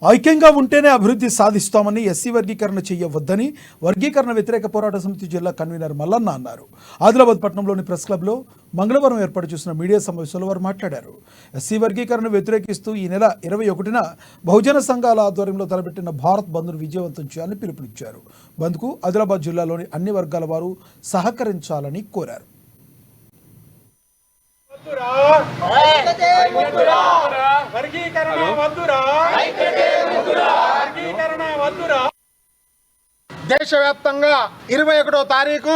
ఐక్యంగా ఉంటేనే అభివృద్ధి సాధిస్తామని ఎస్సీ వర్గీకరణ చేయవద్దని వర్గీకరణ వ్యతిరేక పోరాట సమితి జిల్లా కన్వీనర్ మల్లన్న అన్నారు. ఆదిలాబాద్ పట్టణంలోని ప్రెస్ క్లబ్లో మంగళవారం ఏర్పాటు చేసిన మీడియా సమావేశంలో వారు మాట్లాడారు. ఎస్సీ వర్గీకరణను వ్యతిరేకిస్తూ ఈ నెల 21న బహుజన సంఘాల ఆధ్వర్యంలో తలపెట్టిన భారత్ బంద్ను విజయవంతం చేయాలని పిలుపునిచ్చారు. బంద్కు ఆదిలాబాద్ జిల్లాలోని అన్ని వర్గాల వారు సహకరించాలని కోరారు. దేశవ్యాప్తంగా 21వ తారీఖు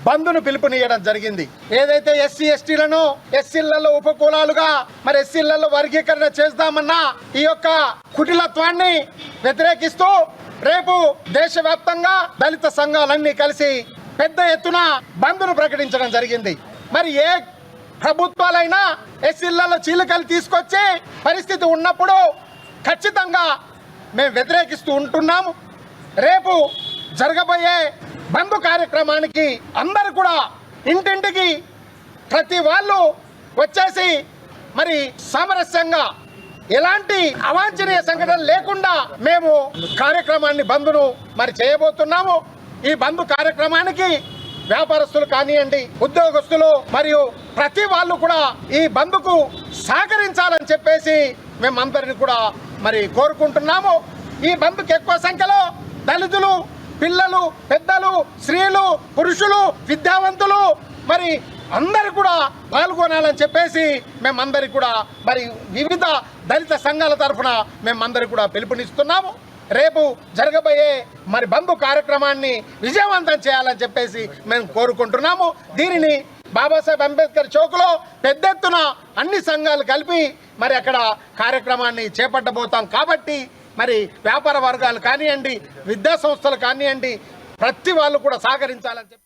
బంద్ను పిలుపునియడం జరిగింది. ఏదైతే ఎస్సీ ఎస్టీలను ఎస్సీలలో ఉపకులాలుగా మరి ఎస్సీలలో వర్గీకరణ చేద్దామన్నా ఈ యొక్క కుటిలత్వాన్ని వ్యతిరేకిస్తూ రేపు దేశవ్యాప్తంగా దళిత సంఘాలన్నీ కలిసి పెద్ద ఎత్తున బంద్ను ప్రకటించడం జరిగింది. మరి ఏ ప్రభుత్వాలైనా ఎస్సీలలో చీలికలు తీసుకొచ్చే పరిస్థితి ఉన్నప్పుడు ఖచ్చితంగా మేము వ్యతిరేకిస్తూ ఉంటున్నాము. రేపు జరగబోయే బంద్ కార్యక్రమానికి అందరూ కూడా ఇంటింటికి ప్రతి వాళ్ళు వచ్చేసి మరి సామరస్యంగా ఎలాంటి అవాంఛనీయ సంఘటన లేకుండా మేము కార్యక్రమాన్ని బంద్ను మరి చేయబోతున్నాము. ఈ బంద్ కార్యక్రమానికి వ్యాపారస్తులు కానివ్వండి, ఉద్యోగస్తులు మరియు ప్రతి వాళ్ళు కూడా ఈ బంద్కు సహకరించాలని చెప్పేసి మేమందరిని కూడా మరి కోరుకుంటున్నాము. ఈ బంద్కు ఎక్కువ సంఖ్యలో దళితులు, పిల్లలు, పెద్దలు, స్త్రీలు, పురుషులు, విద్యావంతులు మరి అందరు కూడా పాల్గొనాలని చెప్పేసి మేమందరికి కూడా మరి వివిధ దళిత సంఘాల తరఫున మేమందరికి కూడా పిలుపునిస్తున్నాము. రేపు జరగబోయే మరి బంద్ కార్యక్రమాన్ని విజయవంతం చేయాలని చెప్పేసి మేము కోరుకుంటున్నాము. దీనిని బాబాసాహెబ్ అంబేద్కర్ చౌక్లో పెద్ద ఎత్తున అన్ని సంఘాలు కలిపి మరి అక్కడ కార్యక్రమాన్ని చేపట్టబోతాం. కాబట్టి మరి వ్యాపార వర్గాలు కానివ్వండి, విద్యా సంస్థలు కానివ్వండి, ప్రతి వాళ్ళు కూడా సహకరించాలని చెప్పి